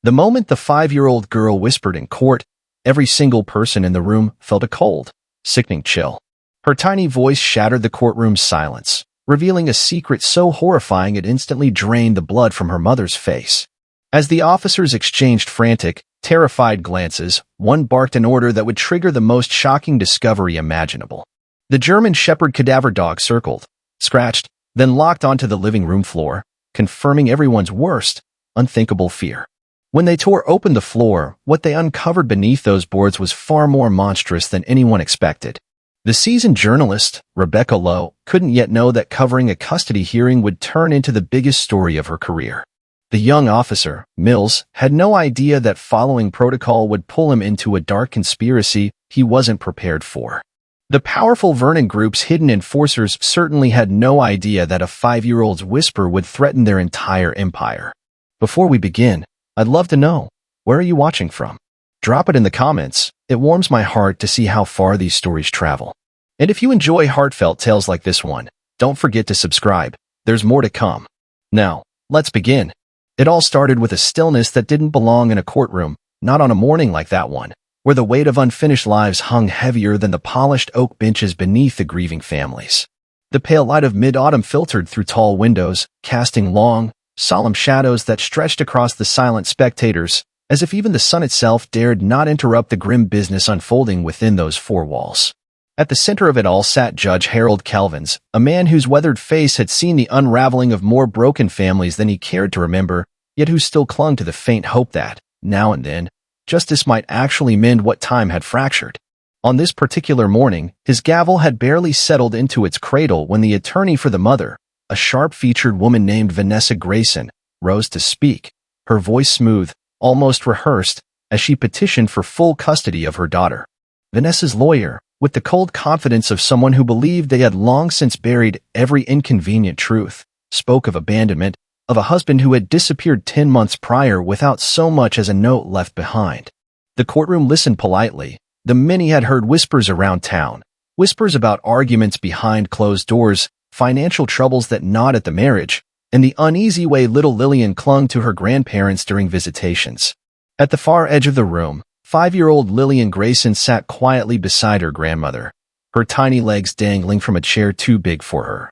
The moment the 5-year-old girl whispered in court, every single person in the room felt a cold, sickening chill. Her tiny voice shattered the courtroom's silence, revealing a secret so horrifying it instantly drained the blood from her mother's face. As the officers exchanged frantic, terrified glances, one barked an order that would trigger the most shocking discovery imaginable. The German Shepherd cadaver dog circled, scratched, then locked onto the living room floor, confirming everyone's worst, unthinkable fear. When they tore open the floor, what they uncovered beneath those boards was far more monstrous than anyone expected. The seasoned journalist, Rebecca Lowe, couldn't yet know that covering a custody hearing would turn into the biggest story of her career. The young officer, Mills, had no idea that following protocol would pull him into a dark conspiracy he wasn't prepared for. The powerful Vernon Group's hidden enforcers certainly had no idea that a 5-year-old's whisper would threaten their entire empire. Before we begin, I'd love to know, where are you watching from? Drop it in the comments. It warms my heart to see how far these stories travel. And if you enjoy heartfelt tales like this one, don't forget to subscribe. There's more to come. Now, let's begin. It all started with a stillness that didn't belong in a courtroom, not on a morning like that one, where the weight of unfinished lives hung heavier than the polished oak benches beneath the grieving families. The pale light of mid-autumn filtered through tall windows, casting long, solemn shadows that stretched across the silent spectators, as if even the sun itself dared not interrupt the grim business unfolding within those four walls. At the center of it all sat Judge Harold Kelvins, a man whose weathered face had seen the unraveling of more broken families than he cared to remember, yet who still clung to the faint hope that, now and then, justice might actually mend what time had fractured. On this particular morning, his gavel had barely settled into its cradle when the attorney for the mother, a sharp-featured woman named Vanessa Grayson, rose to speak, her voice smooth, almost rehearsed, as she petitioned for full custody of her daughter. Vanessa's lawyer, with the cold confidence of someone who believed they had long since buried every inconvenient truth, spoke of abandonment, of a husband who had disappeared 10 months prior without so much as a note left behind. The courtroom listened politely. The many had heard whispers around town, whispers about arguments behind closed doors, financial troubles that gnawed at the marriage, and the uneasy way little Lillian clung to her grandparents during visitations. At the far edge of the room, 5-year-old Lillian Grayson sat quietly beside her grandmother, her tiny legs dangling from a chair too big for her,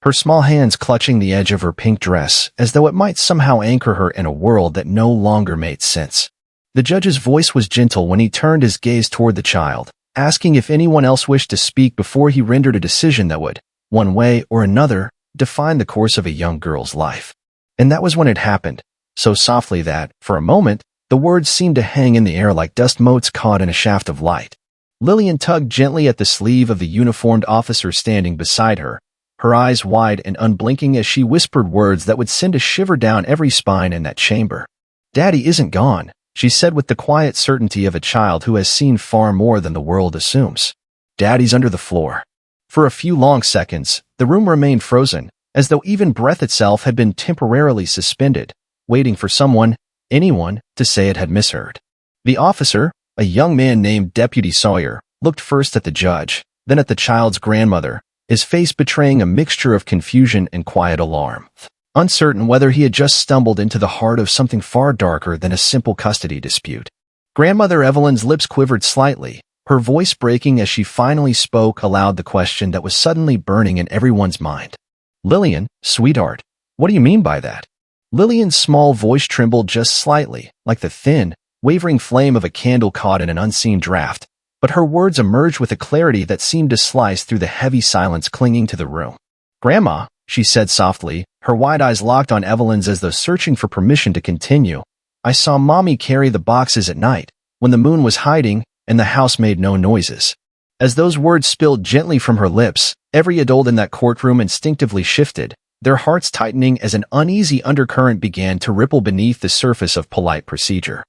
her small hands clutching the edge of her pink dress as though it might somehow anchor her in a world that no longer made sense. The judge's voice was gentle when he turned his gaze toward the child, asking if anyone else wished to speak before he rendered a decision that would, one way or another, define the course of a young girl's life. And that was when it happened, so softly that, for a moment, the words seemed to hang in the air like dust motes caught in a shaft of light. Lillian tugged gently at the sleeve of the uniformed officer standing beside her, her eyes wide and unblinking as she whispered words that would send a shiver down every spine in that chamber. "Daddy isn't gone," she said with the quiet certainty of a child who has seen far more than the world assumes. "Daddy's under the floor." For a few long seconds, the room remained frozen, as though even breath itself had been temporarily suspended, waiting for someone, anyone, to say it had misheard. The officer, a young man named Deputy Sawyer, looked first at the judge, then at the child's grandmother, his face betraying a mixture of confusion and quiet alarm, uncertain whether he had just stumbled into the heart of something far darker than a simple custody dispute. Grandmother Evelyn's lips quivered slightly, her voice breaking as she finally spoke aloud the question that was suddenly burning in everyone's mind. "Lillian, sweetheart, what do you mean by that?" Lillian's small voice trembled just slightly, like the thin, wavering flame of a candle caught in an unseen draft, but her words emerged with a clarity that seemed to slice through the heavy silence clinging to the room. "Grandma," she said softly, her wide eyes locked on Evelyn's as though searching for permission to continue, "I saw Mommy carry the boxes at night, when the moon was hiding, and the house made no noises." As those words spilled gently from her lips, every adult in that courtroom instinctively shifted, their hearts tightening as an uneasy undercurrent began to ripple beneath the surface of polite procedure.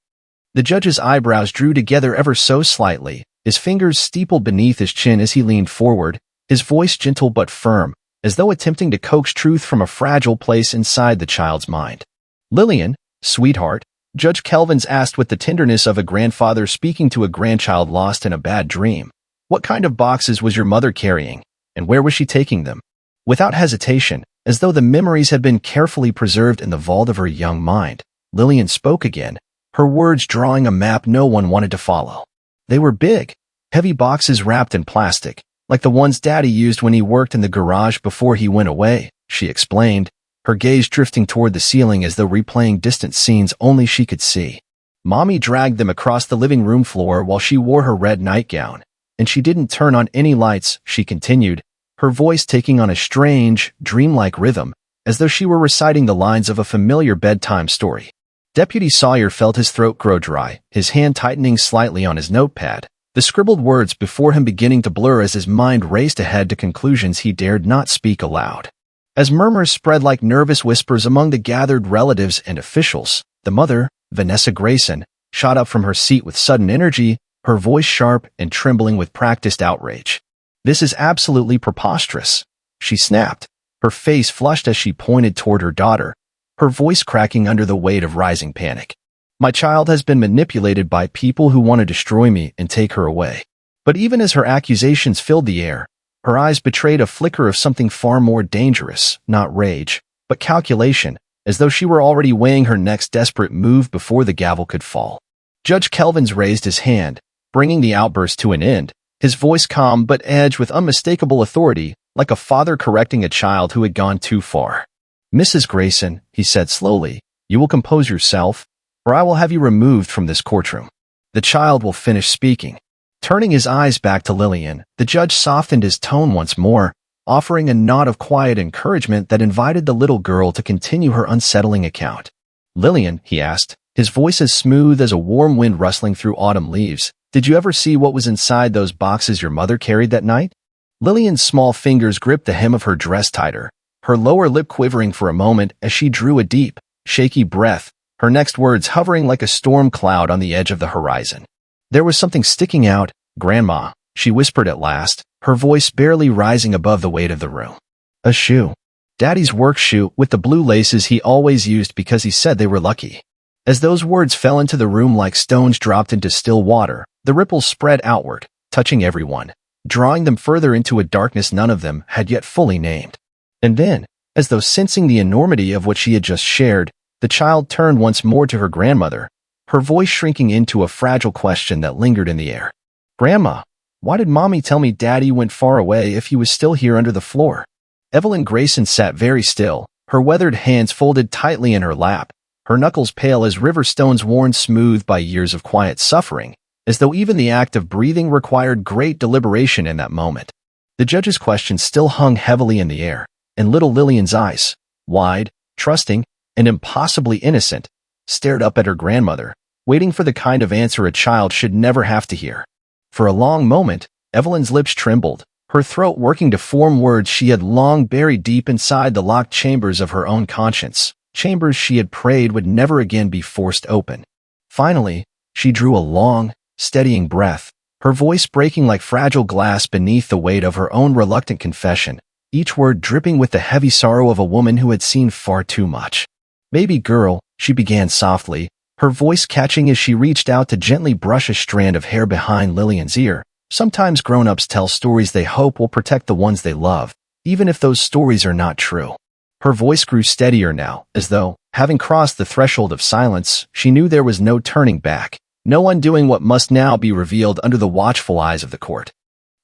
The judge's eyebrows drew together ever so slightly, his fingers steepled beneath his chin as he leaned forward, his voice gentle but firm, as though attempting to coax truth from a fragile place inside the child's mind. "Lillian, sweetheart," Judge Kelvins asked with the tenderness of a grandfather speaking to a grandchild lost in a bad dream, "what kind of boxes was your mother carrying, and where was she taking them?" Without hesitation, as though the memories had been carefully preserved in the vault of her young mind, Lillian spoke again, her words drawing a map no one wanted to follow. They were big, heavy boxes wrapped in plastic, like the ones Daddy used when he worked in the garage before he went away, she explained, her gaze drifting toward the ceiling as though replaying distant scenes only she could see. Mommy dragged them across the living room floor while she wore her red nightgown, and she didn't turn on any lights, she continued, her voice taking on a strange, dreamlike rhythm, as though she were reciting the lines of a familiar bedtime story. Deputy Sawyer felt his throat grow dry, his hand tightening slightly on his notepad, the scribbled words before him beginning to blur as his mind raced ahead to conclusions he dared not speak aloud. As murmurs spread like nervous whispers among the gathered relatives and officials, the mother, Vanessa Grayson, shot up from her seat with sudden energy, her voice sharp and trembling with practiced outrage. "This is absolutely preposterous," she snapped, her face flushed as she pointed toward her daughter, her voice cracking under the weight of rising panic. "My child has been manipulated by people who want to destroy me and take her away." But even as her accusations filled the air, her eyes betrayed a flicker of something far more dangerous, not rage, but calculation, as though she were already weighing her next desperate move before the gavel could fall. Judge Kelvins raised his hand, bringing the outburst to an end, his voice calm but edged with unmistakable authority, like a father correcting a child who had gone too far. "Mrs. Grayson," he said slowly, "you will compose yourself, or I will have you removed from this courtroom." The child will finish speaking. Turning his eyes back to Lillian, the judge softened his tone once more, offering a nod of quiet encouragement that invited the little girl to continue her unsettling account. "Lillian," he asked, his voice as smooth as a warm wind rustling through autumn leaves, "did you ever see what was inside those boxes your mother carried that night?" Lillian's small fingers gripped the hem of her dress tighter, her lower lip quivering for a moment as she drew a deep, shaky breath, her next words hovering like a storm cloud on the edge of the horizon. "There was something sticking out, Grandma," she whispered at last, her voice barely rising above the weight of the room. "A shoe. Daddy's work shoe with the blue laces he always used because he said they were lucky." As those words fell into the room like stones dropped into still water, the ripples spread outward, touching everyone, drawing them further into a darkness none of them had yet fully named. And then, as though sensing the enormity of what she had just shared, the child turned once more to her grandmother, her voice shrinking into a fragile question that lingered in the air. "Grandma, why did Mommy tell me Daddy went far away if he was still here under the floor?" Evelyn Grayson sat very still, her weathered hands folded tightly in her lap, her knuckles pale as river stones worn smooth by years of quiet suffering, as though even the act of breathing required great deliberation in that moment. The judge's question still hung heavily in the air, and little Lillian's eyes, wide, trusting, and impossibly innocent, stared up at her grandmother, waiting for the kind of answer a child should never have to hear. For a long moment, Evelyn's lips trembled, her throat working to form words she had long buried deep inside the locked chambers of her own conscience, chambers she had prayed would never again be forced open. Finally, she drew a long, steadying breath, her voice breaking like fragile glass beneath the weight of her own reluctant confession, each word dripping with the heavy sorrow of a woman who had seen far too much. "Baby girl," she began softly, her voice catching as she reached out to gently brush a strand of hair behind Lillian's ear. "Sometimes grown-ups tell stories they hope will protect the ones they love, even if those stories are not true." Her voice grew steadier now, as though, having crossed the threshold of silence, she knew there was no turning back, no undoing what must now be revealed under the watchful eyes of the court.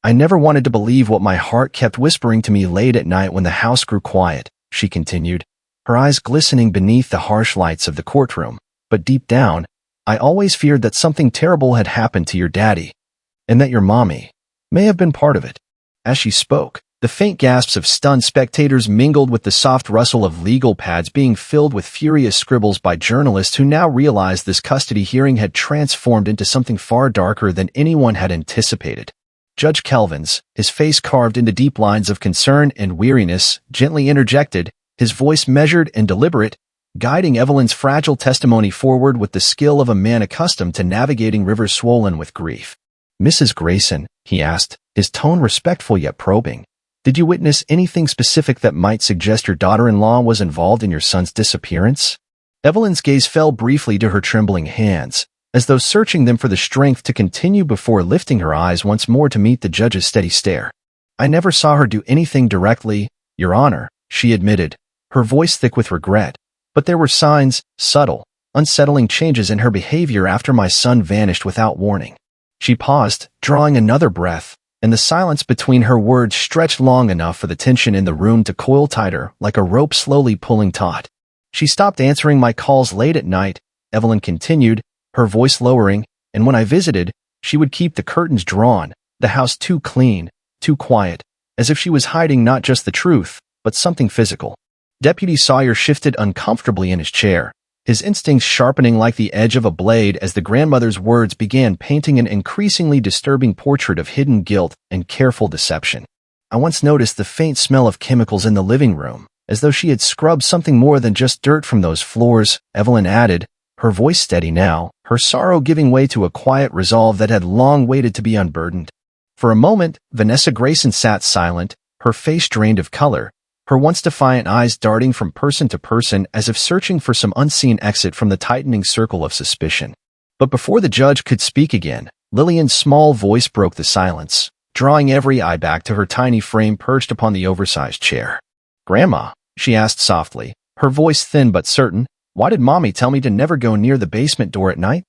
"I never wanted to believe what my heart kept whispering to me late at night when the house grew quiet," she continued, her eyes glistening beneath the harsh lights of the courtroom. "But deep down, I always feared that something terrible had happened to your daddy, and that your mommy may have been part of it." As she spoke, the faint gasps of stunned spectators mingled with the soft rustle of legal pads being filled with furious scribbles by journalists who now realized this custody hearing had transformed into something far darker than anyone had anticipated. Judge Kelvins, his face carved into deep lines of concern and weariness, gently interjected, his voice measured and deliberate, guiding Evelyn's fragile testimony forward with the skill of a man accustomed to navigating rivers swollen with grief. "Mrs. Grayson," he asked, his tone respectful yet probing, "did you witness anything specific that might suggest your daughter-in-law was involved in your son's disappearance?" Evelyn's gaze fell briefly to her trembling hands, as though searching them for the strength to continue before lifting her eyes once more to meet the judge's steady stare. "I never saw her do anything directly, Your Honor," she admitted, her voice thick with regret. "But there were signs, subtle, unsettling changes in her behavior after my son vanished without warning. She paused, drawing another breath, and the silence between her words stretched long enough for the tension in the room to coil tighter, like a rope slowly pulling taut. She stopped answering my calls late at night, Evelyn continued, her voice lowering, and when I visited, she would keep the curtains drawn, the house too clean, too quiet, as if she was hiding not just the truth, but something physical. Deputy Sawyer shifted uncomfortably in his chair, his instincts sharpening like the edge of a blade as the grandmother's words began painting an increasingly disturbing portrait of hidden guilt and careful deception. I once noticed the faint smell of chemicals in the living room, as though she had scrubbed something more than just dirt from those floors, Evelyn added, her voice steady now, her sorrow giving way to a quiet resolve that had long waited to be unburdened. For a moment, Vanessa Grayson sat silent, her face drained of color, her once defiant eyes darting from person to person as if searching for some unseen exit from the tightening circle of suspicion. But before the judge could speak again, Lillian's small voice broke the silence, drawing every eye back to her tiny frame perched upon the oversized chair. "Grandma," she asked softly, her voice thin but certain, "why did Mommy tell me to never go near the basement door at night?"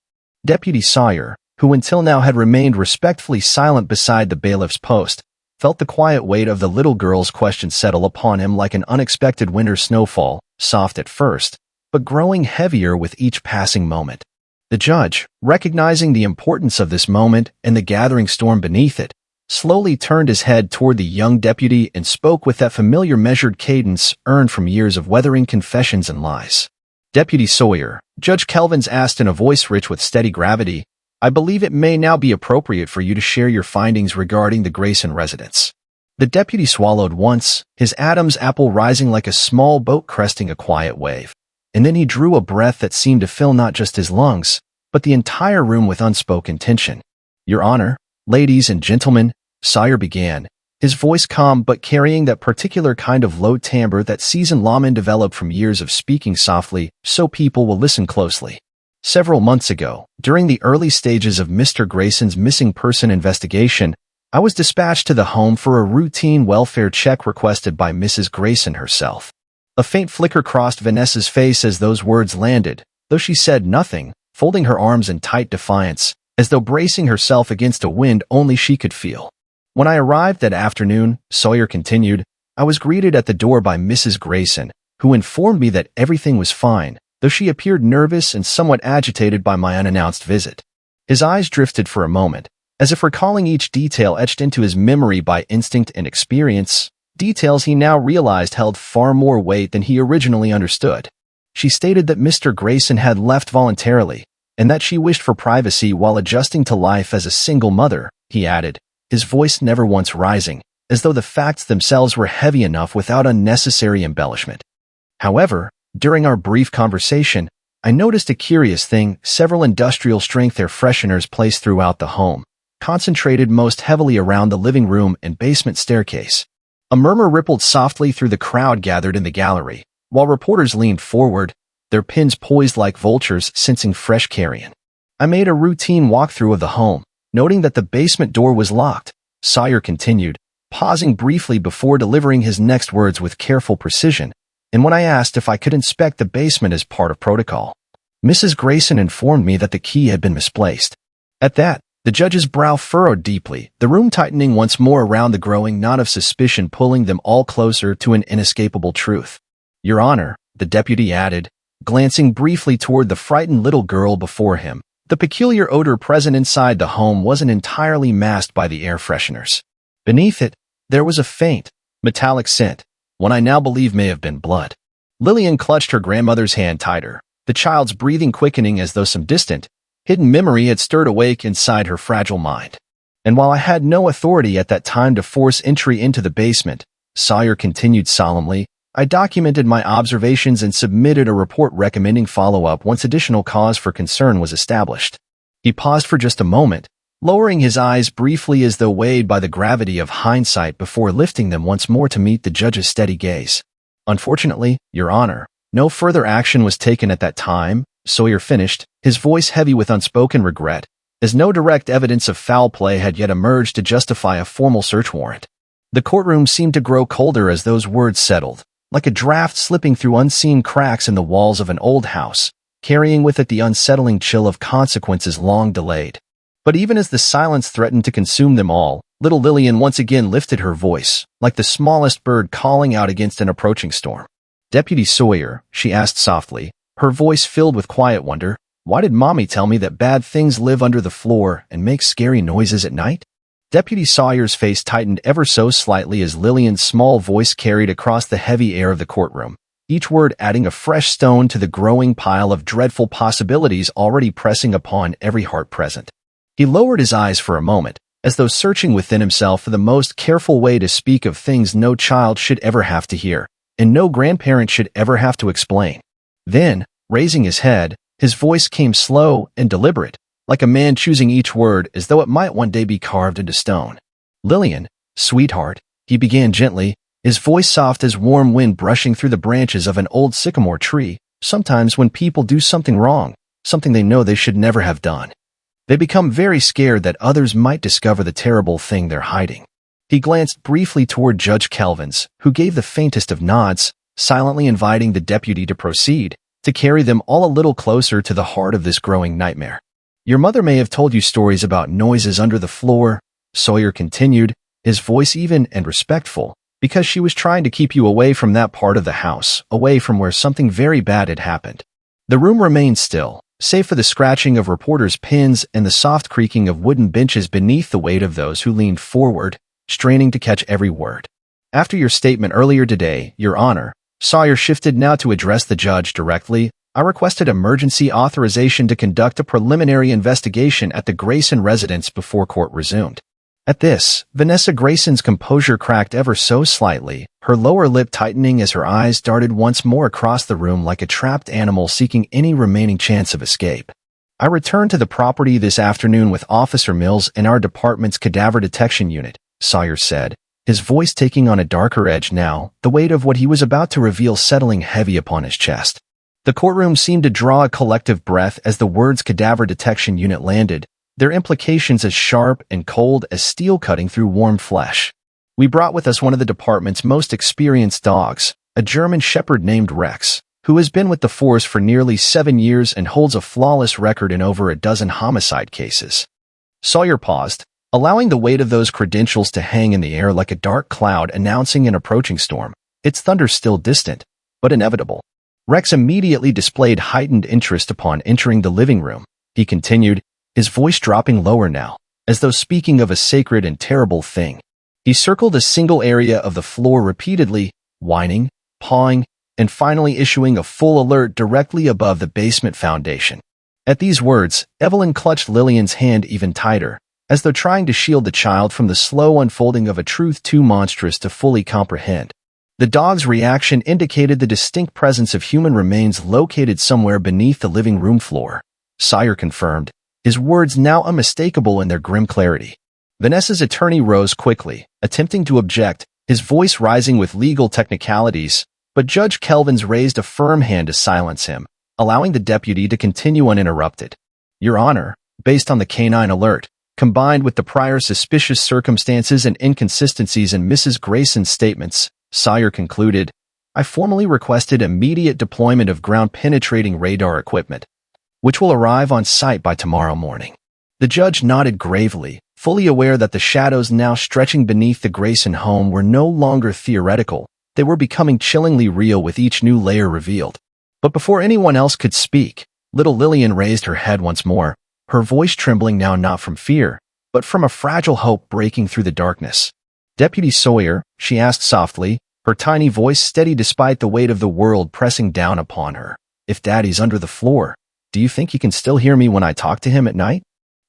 Deputy Sawyer, who until now had remained respectfully silent beside the bailiff's post, felt the quiet weight of the little girl's question settle upon him like an unexpected winter snowfall, soft at first, but growing heavier with each passing moment. The judge, recognizing the importance of this moment and the gathering storm beneath it, slowly turned his head toward the young deputy and spoke with that familiar measured cadence earned from years of weathering confessions and lies. "Deputy Sawyer," Judge Kelvins asked in a voice rich with steady gravity, "I believe it may now be appropriate for you to share your findings regarding the Grayson residence." The deputy swallowed once, his Adam's apple rising like a small boat cresting a quiet wave. And then he drew a breath that seemed to fill not just his lungs, but the entire room with unspoken tension. "Your Honor, ladies and gentlemen," Sawyer began, his voice calm but carrying that particular kind of low timbre that seasoned lawmen develop from years of speaking softly so people will listen closely. "Several months ago, during the early stages of Mr. Grayson's missing person investigation, I was dispatched to the home for a routine welfare check requested by Mrs. Grayson herself." A faint flicker crossed Vanessa's face as those words landed, though she said nothing, folding her arms in tight defiance, as though bracing herself against a wind only she could feel. "When I arrived that afternoon," Sawyer continued, "I was greeted at the door by Mrs. Grayson, who informed me that everything was fine, though she appeared nervous and somewhat agitated by my unannounced visit." His eyes drifted for a moment, as if recalling each detail etched into his memory by instinct and experience, details he now realized held far more weight than he originally understood. She stated that Mr. Grayson had left voluntarily, and that she wished for privacy while adjusting to life as a single mother, he added, his voice never once rising, as though the facts themselves were heavy enough without unnecessary embellishment. However, during our brief conversation, I noticed a curious thing: several industrial-strength air fresheners placed throughout the home, concentrated most heavily around the living room and basement staircase. A murmur rippled softly through the crowd gathered in the gallery, while reporters leaned forward, their pens poised like vultures sensing fresh carrion. I made a routine walkthrough of the home, noting that the basement door was locked. Sawyer continued, pausing briefly before delivering his next words with careful precision, and when I asked if I could inspect the basement as part of protocol, Mrs. Grayson informed me that the key had been misplaced. At that, the judge's brow furrowed deeply, the room tightening once more around the growing knot of suspicion pulling them all closer to an inescapable truth. "Your Honor," the deputy added, glancing briefly toward the frightened little girl before him, the peculiar odor present inside the home wasn't entirely masked by the air fresheners. Beneath it, there was a faint, metallic scent, one I now believe may have been blood. Lillian clutched her grandmother's hand tighter, the child's breathing quickening as though some distant, hidden memory had stirred awake inside her fragile mind. "And while I had no authority at that time to force entry into the basement," Sawyer continued solemnly, "I documented my observations and submitted a report recommending follow-up once additional cause for concern was established." He paused for just a moment, lowering his eyes briefly as though weighed by the gravity of hindsight before lifting them once more to meet the judge's steady gaze. "Unfortunately, Your Honor, no further action was taken at that time," Sawyer finished, his voice heavy with unspoken regret, as no direct evidence of foul play had yet emerged to justify a formal search warrant. The courtroom seemed to grow colder as those words settled, like a draft slipping through unseen cracks in the walls of an old house, carrying with it the unsettling chill of consequences long delayed. But even as the silence threatened to consume them all, little Lillian once again lifted her voice, like the smallest bird calling out against an approaching storm. "Deputy Sawyer," she asked softly, her voice filled with quiet wonder, "why did Mommy tell me that bad things live under the floor and make scary noises at night?" Deputy Sawyer's face tightened ever so slightly as Lillian's small voice carried across the heavy air of the courtroom, each word adding a fresh stone to the growing pile of dreadful possibilities already pressing upon every heart present. He lowered his eyes for a moment, as though searching within himself for the most careful way to speak of things no child should ever have to hear, and no grandparent should ever have to explain. Then, raising his head, his voice came slow and deliberate, like a man choosing each word as though it might one day be carved into stone. "Lillian, sweetheart," he began gently, his voice soft as warm wind brushing through the branches of an old sycamore tree. "Sometimes when people do something wrong, something they know they should never have done, they become very scared that others might discover the terrible thing they're hiding." He glanced briefly toward Judge Kelvins, who gave the faintest of nods, silently inviting the deputy to proceed, to carry them all a little closer to the heart of this growing nightmare. "Your mother may have told you stories about noises under the floor," Sawyer continued, his voice even and respectful, "because she was trying to keep you away from that part of the house, away from where something very bad had happened." The room remained still, save for the scratching of reporters' pens and the soft creaking of wooden benches beneath the weight of those who leaned forward, straining to catch every word. "After your statement earlier today, Your Honor," Sawyer shifted now to address the judge directly, "I requested emergency authorization to conduct a preliminary investigation at the Grayson residence before court resumed." At this, Vanessa Grayson's composure cracked ever so slightly, her lower lip tightening as her eyes darted once more across the room like a trapped animal seeking any remaining chance of escape. "I returned to the property this afternoon with Officer Mills and our department's cadaver detection unit," Sawyer said, his voice taking on a darker edge now, the weight of what he was about to reveal settling heavy upon his chest. The courtroom seemed to draw a collective breath as the words cadaver detection unit landed, their implications as sharp and cold as steel cutting through warm flesh. "We brought with us one of the department's most experienced dogs, a German shepherd named Rex, who has been with the force for nearly 7 years and holds a flawless record in over a dozen homicide cases." Sawyer paused, allowing the weight of those credentials to hang in the air like a dark cloud announcing an approaching storm, its thunder still distant, but inevitable. Rex immediately displayed heightened interest upon entering the living room. He continued, his voice dropping lower now, as though speaking of a sacred and terrible thing. He circled a single area of the floor repeatedly, whining, pawing, and finally issuing a full alert directly above the basement foundation. At these words, Evelyn clutched Lillian's hand even tighter, as though trying to shield the child from the slow unfolding of a truth too monstrous to fully comprehend. The dog's reaction indicated the distinct presence of human remains located somewhere beneath the living room floor. Sawyer confirmed, his words now unmistakable in their grim clarity. Vanessa's attorney rose quickly, attempting to object, his voice rising with legal technicalities, but Judge Kelvins raised a firm hand to silence him, allowing the deputy to continue uninterrupted. "Your Honor, based on the canine alert, combined with the prior suspicious circumstances and inconsistencies in Mrs. Grayson's statements," Sawyer concluded, "I formally requested immediate deployment of ground-penetrating radar equipment, which will arrive on site by tomorrow morning." The judge nodded gravely, fully aware that the shadows now stretching beneath the Grayson home were no longer theoretical, they were becoming chillingly real with each new layer revealed. But before anyone else could speak, little Lillian raised her head once more, her voice trembling now not from fear, but from a fragile hope breaking through the darkness. "Deputy Sawyer," she asked softly, her tiny voice steady despite the weight of the world pressing down upon her, "if Daddy's under the floor, do you think he can still hear me when I talk to him at night?"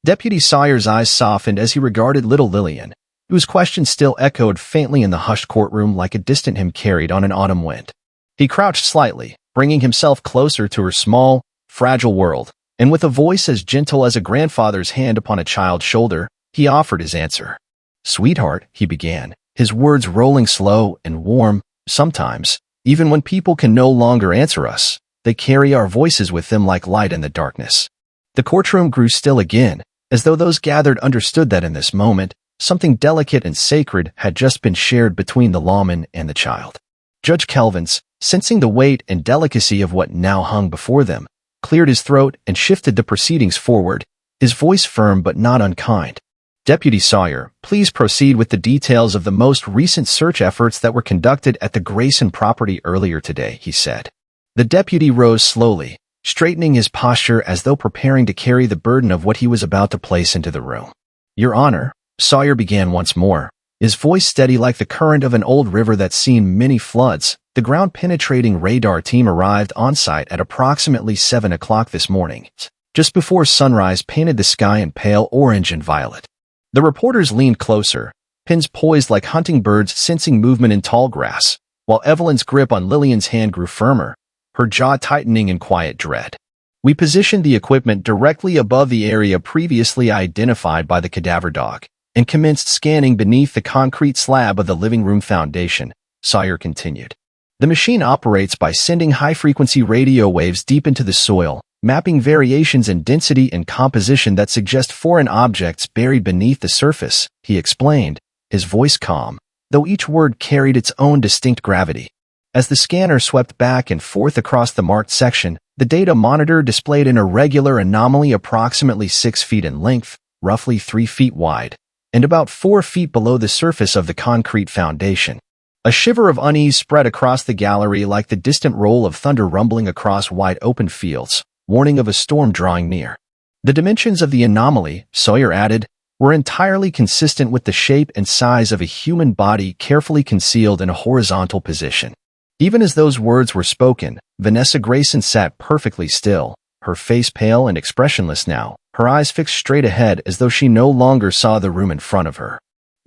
Deputy Sawyer's eyes softened as he regarded little Lillian, whose question still echoed faintly in the hushed courtroom like a distant hymn carried on an autumn wind. He crouched slightly, bringing himself closer to her small, fragile world, and with a voice as gentle as a grandfather's hand upon a child's shoulder, he offered his answer. "Sweetheart," he began, his words rolling slow and warm, "sometimes, even when people can no longer answer us, they carry our voices with them like light in the darkness." The courtroom grew still again, as though those gathered understood that in this moment, something delicate and sacred had just been shared between the lawman and the child. Judge Kelvins, sensing the weight and delicacy of what now hung before them, cleared his throat and shifted the proceedings forward, his voice firm but not unkind. "Deputy Sawyer, please proceed with the details of the most recent search efforts that were conducted at the Grayson property earlier today," he said. The deputy rose slowly, straightening his posture as though preparing to carry the burden of what he was about to place into the room. "Your Honor," Sawyer began once more, his voice steady like the current of an old river that's seen many floods. "The ground-penetrating radar team arrived on site at approximately 7 o'clock this morning, just before sunrise painted the sky in pale orange and violet." The reporters leaned closer, pins poised like hunting birds sensing movement in tall grass, while Evelyn's grip on Lillian's hand grew firmer, her jaw tightening in quiet dread. "We positioned the equipment directly above the area previously identified by the cadaver dog, and commenced scanning beneath the concrete slab of the living room foundation," Sawyer continued. "The machine operates by sending high-frequency radio waves deep into the soil, mapping variations in density and composition that suggest foreign objects buried beneath the surface," he explained, his voice calm, though each word carried its own distinct gravity. As the scanner swept back and forth across the marked section, the data monitor displayed an irregular anomaly approximately 6 feet in length, roughly 3 feet wide, and about 4 feet below the surface of the concrete foundation. A shiver of unease spread across the gallery like the distant roll of thunder rumbling across wide open fields, warning of a storm drawing near. The dimensions of the anomaly, Sawyer added, were entirely consistent with the shape and size of a human body carefully concealed in a horizontal position. Even as those words were spoken, Vanessa Grayson sat perfectly still, her face pale and expressionless now, her eyes fixed straight ahead as though she no longer saw the room in front of her.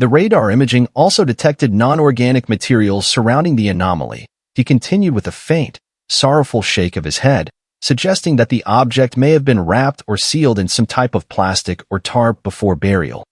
The radar imaging also detected non-organic materials surrounding the anomaly. He continued with a faint, sorrowful shake of his head, suggesting that the object may have been wrapped or sealed in some type of plastic or tarp before burial.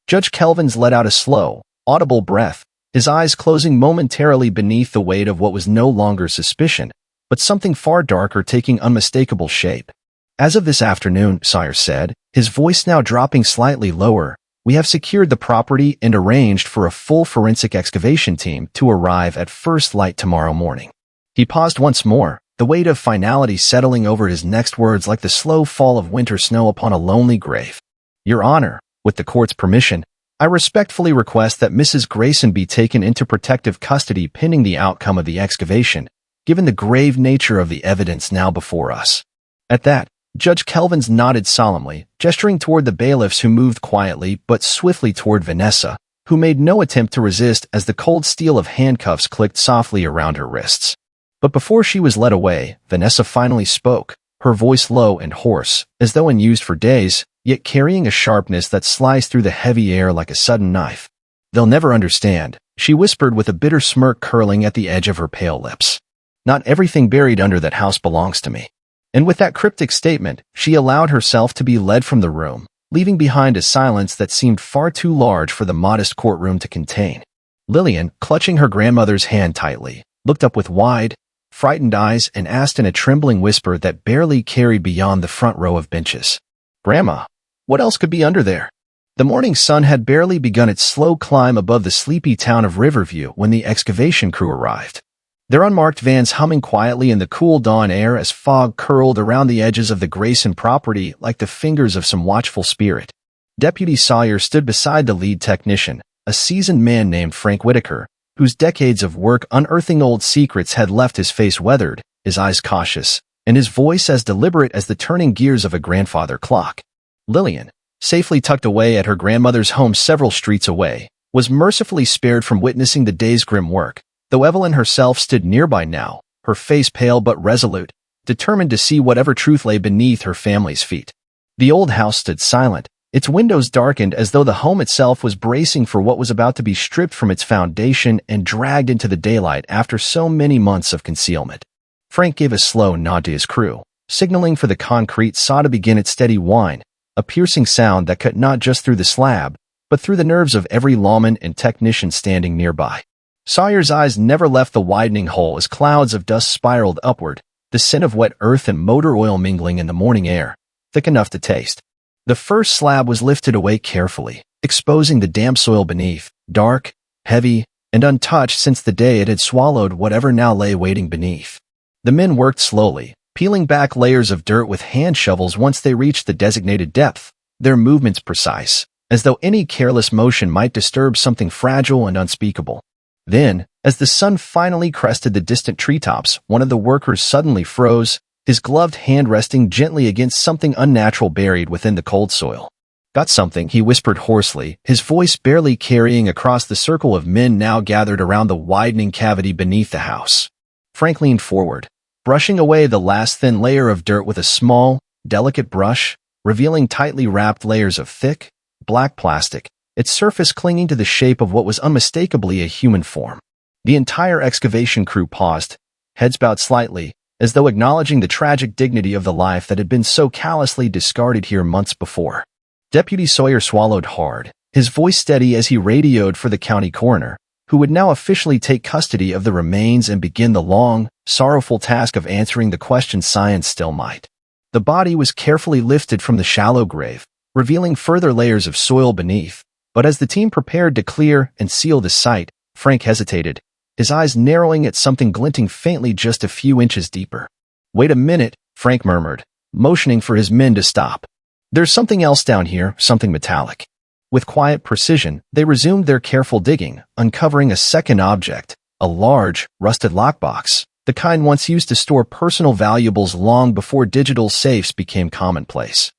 Judge Kelvins let out a slow, audible breath, his eyes closing momentarily beneath the weight of what was no longer suspicion, but something far darker taking unmistakable shape. "As of this afternoon," Sawyer said, his voice now dropping slightly lower, "we have secured the property and arranged for a full forensic excavation team to arrive at first light tomorrow morning." He paused once more, the weight of finality settling over his next words like the slow fall of winter snow upon a lonely grave. "Your Honor, with the court's permission, I respectfully request that Mrs. Grayson be taken into protective custody pending the outcome of the excavation, given the grave nature of the evidence now before us." At that, Judge Kelvins nodded solemnly, gesturing toward the bailiffs who moved quietly but swiftly toward Vanessa, who made no attempt to resist as the cold steel of handcuffs clicked softly around her wrists. But before she was led away, Vanessa finally spoke, her voice low and hoarse, as though unused for days, yet carrying a sharpness that sliced through the heavy air like a sudden knife. "They'll never understand," she whispered with a bitter smirk curling at the edge of her pale lips. "Not everything buried under that house belongs to me." And with that cryptic statement, she allowed herself to be led from the room, leaving behind a silence that seemed far too large for the modest courtroom to contain. Lillian, clutching her grandmother's hand tightly, looked up with wide, frightened eyes and asked in a trembling whisper that barely carried beyond the front row of benches, "Grandma, what else could be under there?" The morning sun had barely begun its slow climb above the sleepy town of Riverview when the excavation crew arrived. Their unmarked vans humming quietly in the cool dawn air as fog curled around the edges of the Grayson property like the fingers of some watchful spirit. Deputy Sawyer stood beside the lead technician, a seasoned man named Frank Whitaker, whose decades of work unearthing old secrets had left his face weathered, his eyes cautious, and his voice as deliberate as the turning gears of a grandfather clock. Lillian, safely tucked away at her grandmother's home several streets away, was mercifully spared from witnessing the day's grim work, though Evelyn herself stood nearby now, her face pale but resolute, determined to see whatever truth lay beneath her family's feet. The old house stood silent, its windows darkened as though the home itself was bracing for what was about to be stripped from its foundation and dragged into the daylight after so many months of concealment. Frank gave a slow nod to his crew, signaling for the concrete saw to begin its steady whine, a piercing sound that cut not just through the slab, but through the nerves of every lawman and technician standing nearby. Sawyer's eyes never left the widening hole as clouds of dust spiraled upward, the scent of wet earth and motor oil mingling in the morning air, thick enough to taste. The first slab was lifted away carefully, exposing the damp soil beneath, dark, heavy, and untouched since the day it had swallowed whatever now lay waiting beneath. The men worked slowly, peeling back layers of dirt with hand shovels once they reached the designated depth, their movements precise, as though any careless motion might disturb something fragile and unspeakable. Then, as the sun finally crested the distant treetops, one of the workers suddenly froze, his gloved hand resting gently against something unnatural buried within the cold soil. "Got something," he whispered hoarsely, his voice barely carrying across the circle of men now gathered around the widening cavity beneath the house. Frank leaned forward, brushing away the last thin layer of dirt with a small, delicate brush, revealing tightly wrapped layers of thick, black plastic, its surface clinging to the shape of what was unmistakably a human form. The entire excavation crew paused, heads bowed slightly, as though acknowledging the tragic dignity of the life that had been so callously discarded here months before. Deputy Sawyer swallowed hard, his voice steady as he radioed for the county coroner, who would now officially take custody of the remains and begin the long, sorrowful task of answering the questions science still might. The body was carefully lifted from the shallow grave, revealing further layers of soil beneath, but as the team prepared to clear and seal the site, Frank hesitated, his eyes narrowing at something glinting faintly just a few inches deeper. "Wait a minute," Frank murmured, motioning for his men to stop. "There's something else down here, something metallic." With quiet precision, they resumed their careful digging, uncovering a second object, a large, rusted lockbox, the kind once used to store personal valuables long before digital safes became commonplace.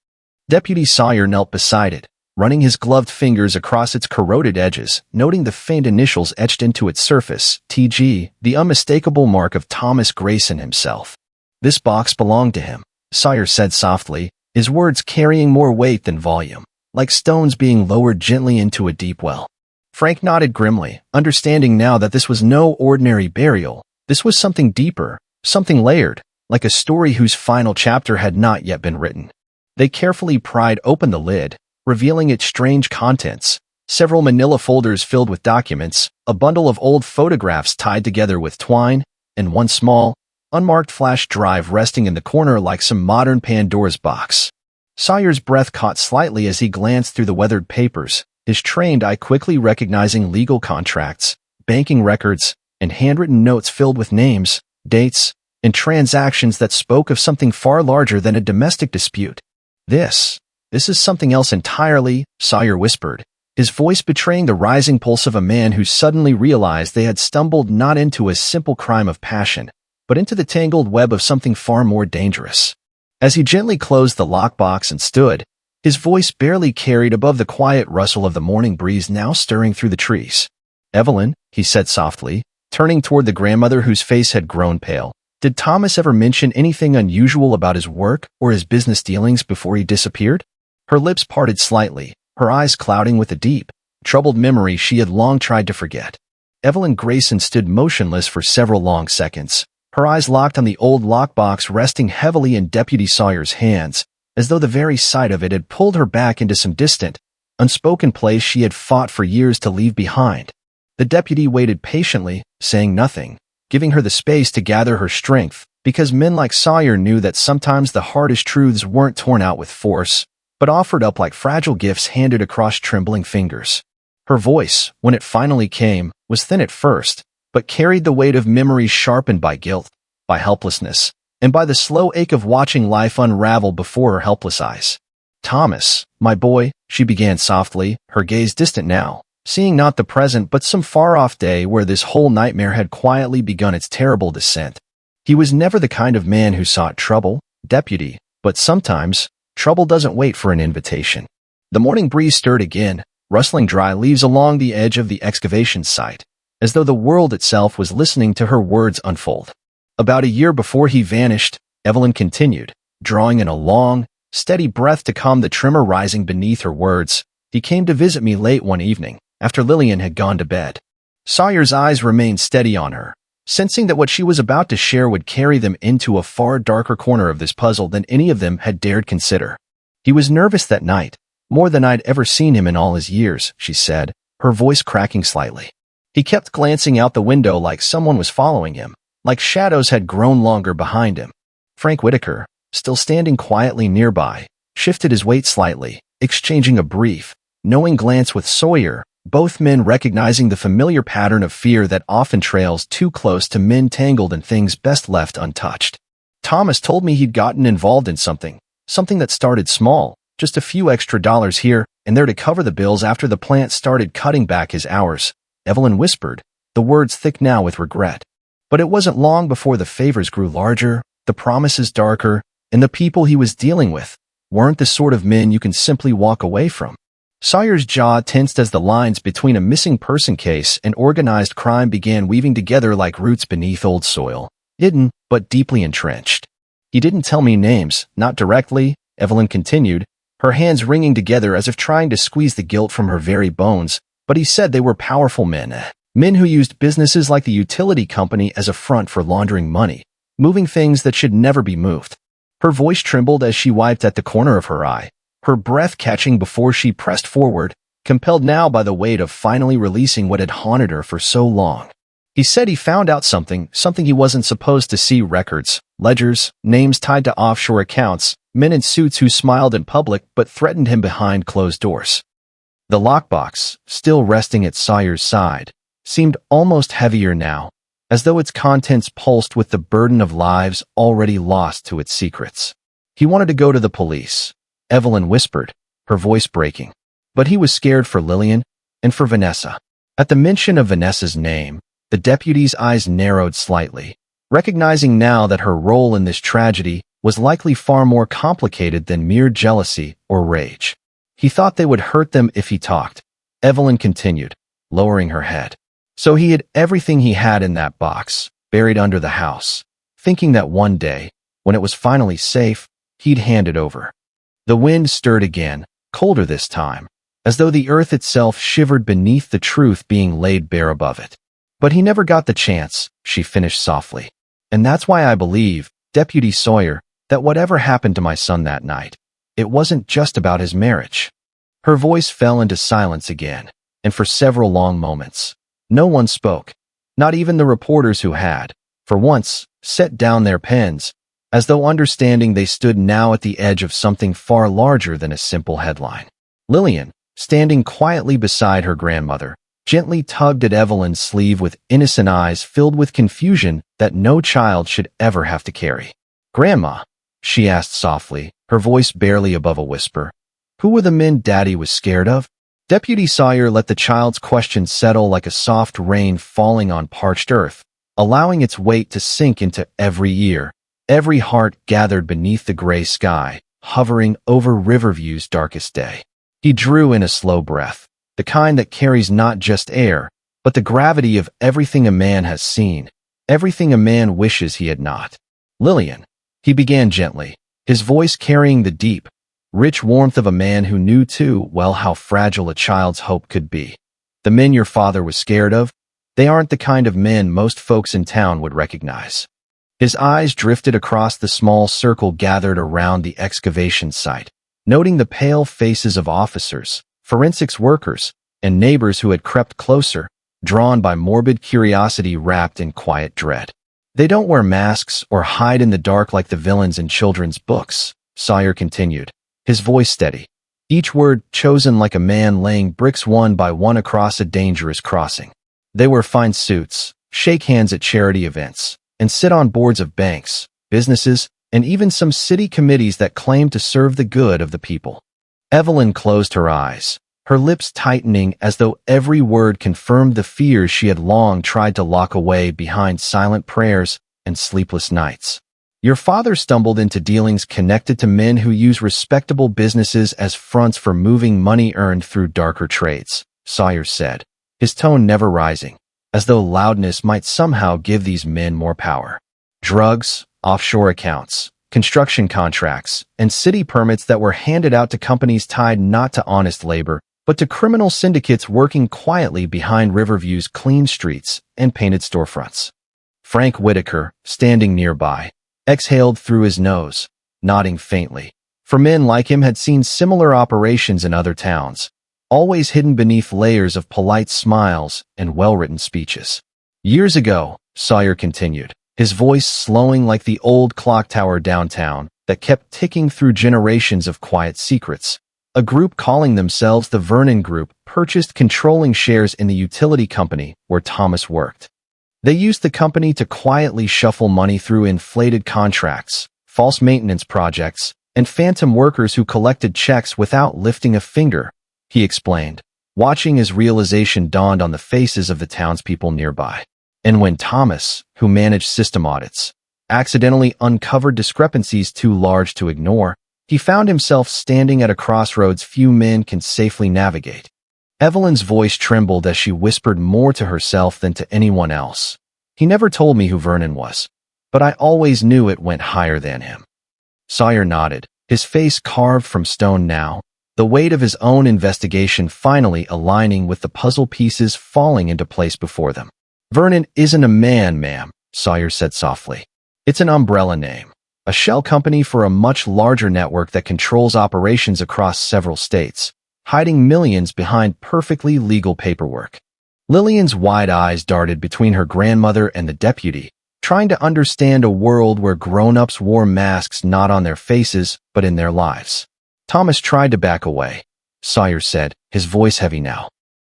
Deputy Sawyer knelt beside it, running his gloved fingers across its corroded edges, noting the faint initials etched into its surface, TG, the unmistakable mark of Thomas Grayson himself. "This box belonged to him," Sawyer said softly, his words carrying more weight than volume, like stones being lowered gently into a deep well. Frank nodded grimly, understanding now that this was no ordinary burial. This was something deeper, something layered, like a story whose final chapter had not yet been written. They carefully pried open the lid, revealing its strange contents, several manila folders filled with documents, a bundle of old photographs tied together with twine, and one small, unmarked flash drive resting in the corner like some modern Pandora's box. Sawyer's breath caught slightly as he glanced through the weathered papers, his trained eye quickly recognizing legal contracts, banking records, and handwritten notes filled with names, dates, and transactions that spoke of something far larger than a domestic dispute. This is something else entirely," Sawyer whispered, his voice betraying the rising pulse of a man who suddenly realized they had stumbled not into a simple crime of passion, but into the tangled web of something far more dangerous. As he gently closed the lockbox and stood, his voice barely carried above the quiet rustle of the morning breeze now stirring through the trees. "Evelyn," he said softly, turning toward the grandmother whose face had grown pale, "did Thomas ever mention anything unusual about his work or his business dealings before he disappeared?" Her lips parted slightly, her eyes clouding with a deep, troubled memory she had long tried to forget. Evelyn Grayson stood motionless for several long seconds, her eyes locked on the old lockbox resting heavily in Deputy Sawyer's hands, as though the very sight of it had pulled her back into some distant, unspoken place she had fought for years to leave behind. The deputy waited patiently, saying nothing, giving her the space to gather her strength, because men like Sawyer knew that sometimes the hardest truths weren't torn out with force, but offered up like fragile gifts handed across trembling fingers. Her voice, when it finally came, was thin at first, but carried the weight of memories sharpened by guilt, by helplessness, and by the slow ache of watching life unravel before her helpless eyes. "Thomas, my boy," she began softly, her gaze distant now, seeing not the present but some far-off day where this whole nightmare had quietly begun its terrible descent. "He was never the kind of man who sought trouble, deputy, but sometimes trouble doesn't wait for an invitation." The morning breeze stirred again, rustling dry leaves along the edge of the excavation site, as though the world itself was listening to her words unfold. "About a year before he vanished," Evelyn continued, drawing in a long, steady breath to calm the tremor rising beneath her words, "he came to visit me late one evening, after Lillian had gone to bed." Sawyer's eyes remained steady on her, sensing that what she was about to share would carry them into a far darker corner of this puzzle than any of them had dared consider. "He was nervous that night, more than I'd ever seen him in all his years," she said, her voice cracking slightly. "He kept glancing out the window like someone was following him, like shadows had grown longer behind him." Frank Whitaker, still standing quietly nearby, shifted his weight slightly, exchanging a brief, knowing glance with Sawyer, both men recognizing the familiar pattern of fear that often trails too close to men tangled in things best left untouched. Thomas told me he'd gotten involved in something that started small, just a few extra dollars here and there to cover the bills after the plant started cutting back his hours, Evelyn whispered, the words thick now with regret. But it wasn't long before the favors grew larger, the promises darker, and the people he was dealing with weren't the sort of men you can simply walk away from. Sawyer's jaw tensed as the lines between a missing person case and organized crime began weaving together like roots beneath old soil, hidden but deeply entrenched. He didn't tell me names, not directly, Evelyn continued, her hands wringing together as if trying to squeeze the guilt from her very bones, but he said they were powerful men who used businesses like the utility company as a front for laundering money, moving things that should never be moved. Her voice trembled as she wiped at the corner of her eye, her breath catching before she pressed forward, compelled now by the weight of finally releasing what had haunted her for so long. He said he found out something he wasn't supposed to see: records, ledgers, names tied to offshore accounts, men in suits who smiled in public but threatened him behind closed doors. The lockbox, still resting at Sawyer's side, seemed almost heavier now, as though its contents pulsed with the burden of lives already lost to its secrets. He wanted to go to the police, Evelyn whispered, her voice breaking. But he was scared for Lillian and for Vanessa. At the mention of Vanessa's name, the deputy's eyes narrowed slightly, recognizing now that her role in this tragedy was likely far more complicated than mere jealousy or rage. He thought they would hurt them if he talked, Evelyn continued, lowering her head. So he hid everything he had in that box, buried under the house, thinking that one day, when it was finally safe, he'd hand it over. The wind stirred again, colder this time, as though the earth itself shivered beneath the truth being laid bare above it. But he never got the chance, she finished softly. And that's why I believe, Deputy Sawyer, that whatever happened to my son that night, it wasn't just about his marriage. Her voice fell into silence again, and for several long moments, no one spoke, not even the reporters who had, for once, set down their pens, as though understanding they stood now at the edge of something far larger than a simple headline. Lillian, standing quietly beside her grandmother, gently tugged at Evelyn's sleeve with innocent eyes filled with confusion that no child should ever have to carry. "Grandma," she asked softly, her voice barely above a whisper, "who were the men Daddy was scared of?" Deputy Sawyer let the child's question settle like a soft rain falling on parched earth, allowing its weight to sink into every ear, every heart gathered beneath the gray sky, hovering over Riverview's darkest day. He drew in a slow breath, the kind that carries not just air, but the gravity of everything a man has seen, everything a man wishes he had not. "Lillian," he began gently, his voice carrying the deep, rich warmth of a man who knew too well how fragile a child's hope could be. "The men your father was scared of, they aren't the kind of men most folks in town would recognize." His eyes drifted across the small circle gathered around the excavation site, noting the pale faces of officers, forensics workers, and neighbors who had crept closer, drawn by morbid curiosity wrapped in quiet dread. "They don't wear masks or hide in the dark like the villains in children's books," Sawyer continued, his voice steady, each word chosen like a man laying bricks one by one across a dangerous crossing. "They wear fine suits, shake hands at charity events, and sit on boards of banks, businesses, and even some city committees that claim to serve the good of the people." Evelyn closed her eyes, her lips tightening as though every word confirmed the fears she had long tried to lock away behind silent prayers and sleepless nights. "Your father stumbled into dealings connected to men who use respectable businesses as fronts for moving money earned through darker trades," Sawyer said, his tone never rising, as though loudness might somehow give these men more power. "Drugs, offshore accounts, construction contracts, and city permits that were handed out to companies tied not to honest labor, but to criminal syndicates working quietly behind Riverview's clean streets and painted storefronts." Frank Whitaker, standing nearby, exhaled through his nose, nodding faintly. For men like him had seen similar operations in other towns, always hidden beneath layers of polite smiles and well-written speeches. "Years ago," Sawyer continued, his voice slowing like the old clock tower downtown that kept ticking through generations of quiet secrets, a group calling themselves the Vernon Group purchased controlling shares in the utility company where Thomas worked. They used the company to quietly shuffle money through inflated contracts, false maintenance projects, and phantom workers who collected checks without lifting a finger, he explained, watching as realization dawned on the faces of the townspeople nearby. And when Thomas, who managed system audits, accidentally uncovered discrepancies too large to ignore, he found himself standing at a crossroads few men can safely navigate. Evelyn's voice trembled as she whispered more to herself than to anyone else. He never told me who Vernon was, but I always knew it went higher than him. Sawyer nodded, his face carved from stone now, the weight of his own investigation finally aligning with the puzzle pieces falling into place before them. Vernon isn't a man, ma'am, Sawyer said softly. It's an umbrella name, a shell company for a much larger network that controls operations across several states, hiding millions behind perfectly legal paperwork. Lillian's wide eyes darted between her grandmother and the deputy, trying to understand a world where grown-ups wore masks not on their faces but in their lives. Thomas tried to back away, Sawyer said, his voice heavy now.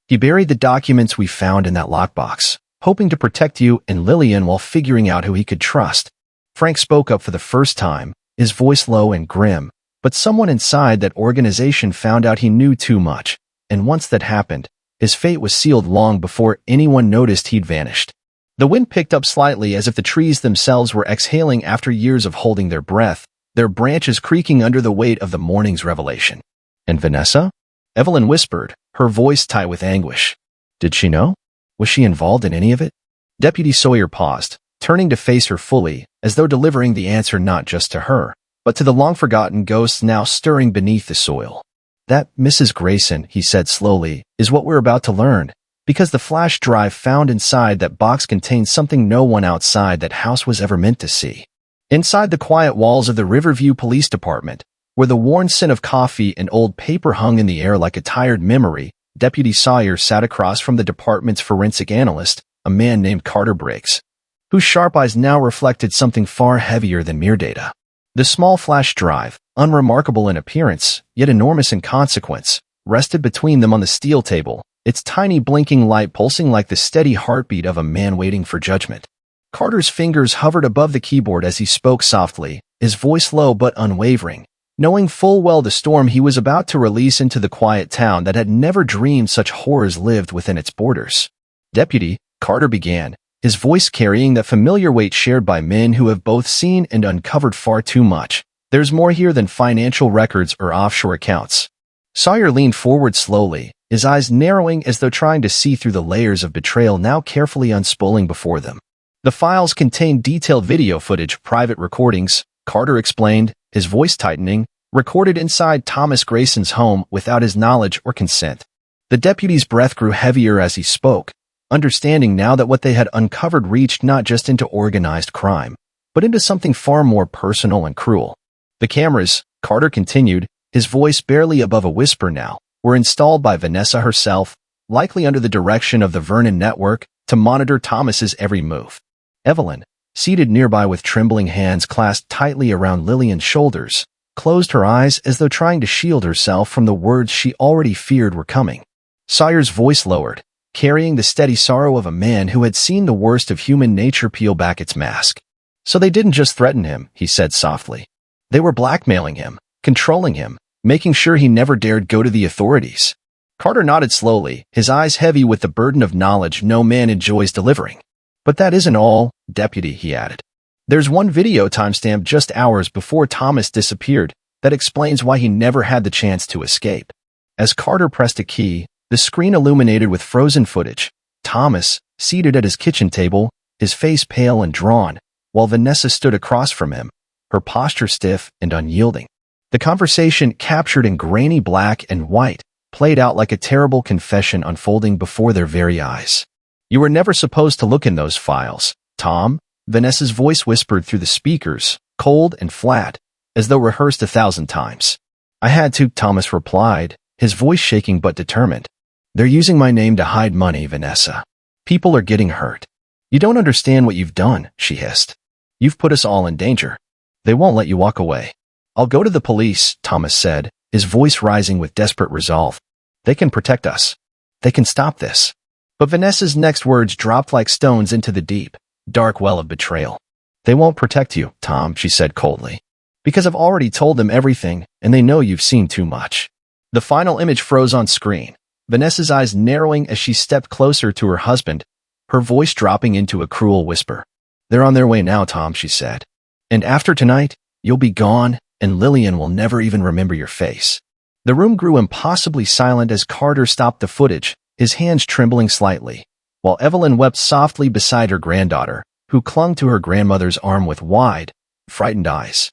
He buried the documents we found in that lockbox, hoping to protect you and Lillian while figuring out who he could trust. Frank spoke up for the first time, his voice low and grim, but someone inside that organization found out he knew too much, and once that happened, his fate was sealed long before anyone noticed he'd vanished. The wind picked up slightly as if the trees themselves were exhaling after years of holding their breath, their branches creaking under the weight of the morning's revelation. And Vanessa? Evelyn whispered, her voice tight with anguish. Did she know? Was she involved in any of it? Deputy Sawyer paused, turning to face her fully, as though delivering the answer not just to her, but to the long-forgotten ghosts now stirring beneath the soil. That Mrs. Grayson, he said slowly, is what we're about to learn, because the flash drive found inside that box contains something no one outside that house was ever meant to see. Inside the quiet walls of the Riverview Police Department, where the worn scent of coffee and old paper hung in the air like a tired memory, Deputy Sawyer sat across from the department's forensic analyst, a man named Carter Briggs, whose sharp eyes now reflected something far heavier than mere data. The small flash drive, unremarkable in appearance, yet enormous in consequence, rested between them on the steel table, its tiny blinking light pulsing like the steady heartbeat of a man waiting for judgment. Carter's fingers hovered above the keyboard as he spoke softly, his voice low but unwavering, knowing full well the storm he was about to release into the quiet town that had never dreamed such horrors lived within its borders. Deputy, Carter began, his voice carrying that familiar weight shared by men who have both seen and uncovered far too much. There's more here than financial records or offshore accounts. Sawyer leaned forward slowly, his eyes narrowing as though trying to see through the layers of betrayal now carefully unspooling before them. The files contained detailed video footage, private recordings, Carter explained, his voice tightening, recorded inside Thomas Grayson's home without his knowledge or consent. The deputy's breath grew heavier as he spoke, understanding now that what they had uncovered reached not just into organized crime, but into something far more personal and cruel. The cameras, Carter continued, his voice barely above a whisper now, were installed by Vanessa herself, likely under the direction of the Vernon network, to monitor Thomas's every move. Evelyn, seated nearby with trembling hands clasped tightly around Lillian's shoulders, closed her eyes as though trying to shield herself from the words she already feared were coming. Sawyer's voice lowered, carrying the steady sorrow of a man who had seen the worst of human nature peel back its mask. So they didn't just threaten him, he said softly. They were blackmailing him, controlling him, making sure he never dared go to the authorities. Carter nodded slowly, his eyes heavy with the burden of knowledge no man enjoys delivering. But that isn't all, Deputy, he added. There's one video timestamp just hours before Thomas disappeared that explains why he never had the chance to escape. As Carter pressed a key, the screen illuminated with frozen footage. Thomas, seated at his kitchen table, his face pale and drawn, while Vanessa stood across from him, her posture stiff and unyielding. The conversation, captured in grainy black and white, played out like a terrible confession unfolding before their very eyes. You were never supposed to look in those files, Tom, Vanessa's voice whispered through the speakers, cold and flat, as though rehearsed 1,000 times. I had to, Thomas replied, his voice shaking but determined. They're using my name to hide money, Vanessa. People are getting hurt. You don't understand what you've done, she hissed. You've put us all in danger. They won't let you walk away. I'll go to the police, Thomas said, his voice rising with desperate resolve. They can protect us. They can stop this. But Vanessa's next words dropped like stones into the deep, dark well of betrayal. They won't protect you, Tom, she said coldly. Because I've already told them everything, and they know you've seen too much. The final image froze on screen, Vanessa's eyes narrowing as she stepped closer to her husband, her voice dropping into a cruel whisper. They're on their way now, Tom, she said. And after tonight, you'll be gone, and Lillian will never even remember your face. The room grew impossibly silent as Carter stopped the footage, his hands trembling slightly, while Evelyn wept softly beside her granddaughter, who clung to her grandmother's arm with wide, frightened eyes.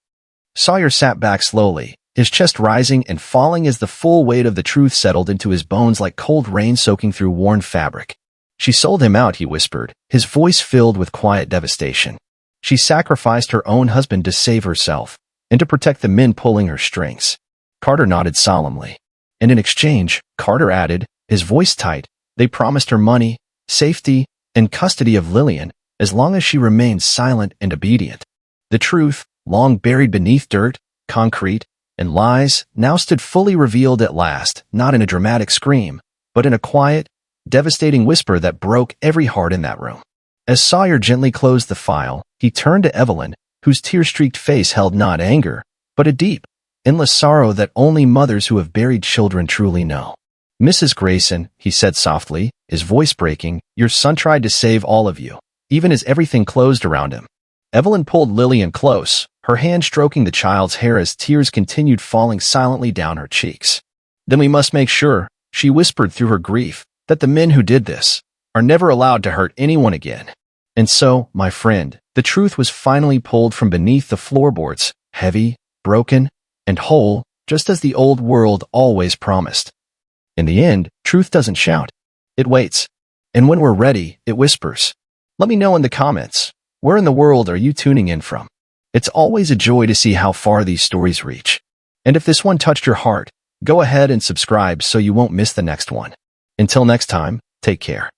Sawyer sat back slowly, his chest rising and falling as the full weight of the truth settled into his bones like cold rain soaking through worn fabric. She sold him out, he whispered, his voice filled with quiet devastation. She sacrificed her own husband to save herself, and to protect the men pulling her strings. Carter nodded solemnly. And in exchange, Carter added, his voice tight, they promised her money, safety, and custody of Lillian, as long as she remained silent and obedient. The truth, long buried beneath dirt, concrete, and lies, now stood fully revealed at last, not in a dramatic scream, but in a quiet, devastating whisper that broke every heart in that room. As Sawyer gently closed the file, he turned to Evelyn, whose tear-streaked face held not anger, but a deep, endless sorrow that only mothers who have buried children truly know. Mrs. Grayson, he said softly, his voice breaking, your son tried to save all of you, even as everything closed around him. Evelyn pulled Lillian close, her hand stroking the child's hair as tears continued falling silently down her cheeks. Then we must make sure, she whispered through her grief, that the men who did this are never allowed to hurt anyone again. And so, my friend, the truth was finally pulled from beneath the floorboards, heavy, broken, and whole, just as the old world always promised. In the end, truth doesn't shout. It waits. And when we're ready, it whispers. Let me know in the comments, where in the world are you tuning in from? It's always a joy to see how far these stories reach. And if this one touched your heart, go ahead and subscribe so you won't miss the next one. Until next time, take care.